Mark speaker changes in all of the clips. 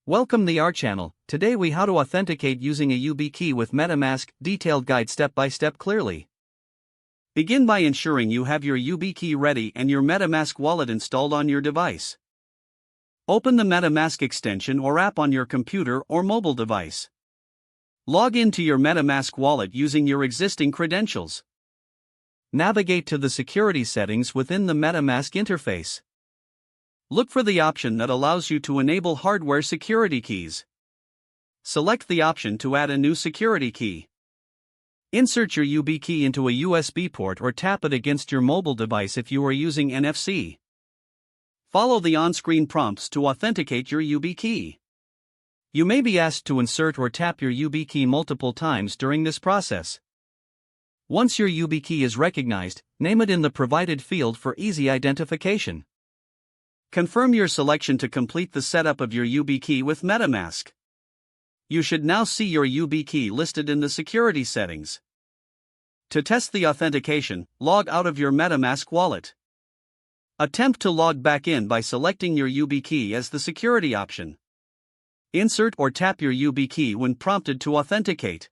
Speaker 1: Welcome to our channel. Today we how to authenticate using a YubiKey with MetaMask, detailed guide step by step clearly. Begin by ensuring you have your YubiKey ready and your MetaMask wallet installed on your device. Open the MetaMask extension or app on your computer or mobile device. Log into your MetaMask wallet using your existing credentials. Navigate to the security settings within the MetaMask interface. Look for the option that allows you to enable hardware security keys. Select the option to add a new security key. Insert your YubiKey into a USB port or tap it against your mobile device if you are using NFC. Follow the on-screen prompts to authenticate your YubiKey. You may be asked to insert or tap your YubiKey multiple times during this process. Once your YubiKey is recognized, name it in the provided field for easy identification. Confirm your selection to complete the setup of your YubiKey with MetaMask. You should now see your YubiKey listed in the security settings. To test the authentication, log out of your MetaMask wallet. Attempt to log back in by selecting your YubiKey as the security option. Insert or tap your YubiKey when prompted to authenticate.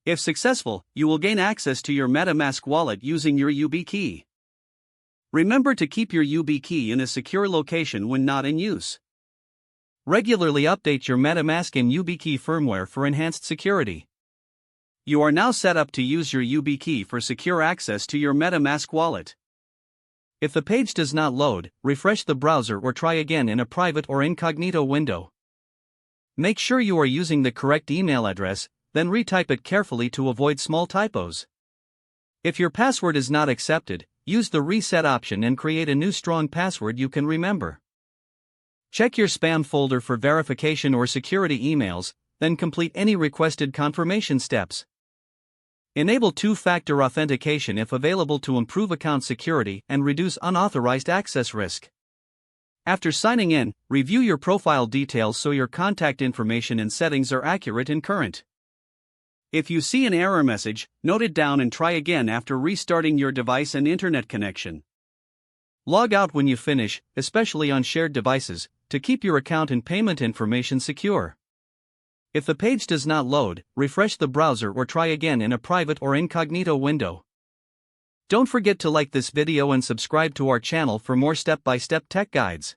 Speaker 1: If successful, you will gain access to your MetaMask wallet using your YubiKey. Remember to keep your YubiKey in a secure location when not in use. Regularly update your MetaMask and YubiKey firmware for enhanced security. You are now set up to use your YubiKey for secure access to your MetaMask wallet. If the page does not load, refresh the browser or try again in a private or incognito window. Make sure you are using the correct email address, then retype it carefully to avoid small typos. If your password is not accepted, use the reset option and create a new strong password you can remember. Check your spam folder for verification or security emails, then complete any requested confirmation steps. Enable two-factor authentication if available to improve account security and reduce unauthorized access risk. After signing in, review your profile details so your contact information and settings are accurate and current. If you see an error message, note it down and try again after restarting your device and internet connection. Log out when you finish, especially on shared devices, to keep your account and payment information secure. If the page does not load, refresh the browser or try again in a private or incognito window. Don't forget to like this video and subscribe to our channel for more step-by-step tech guides.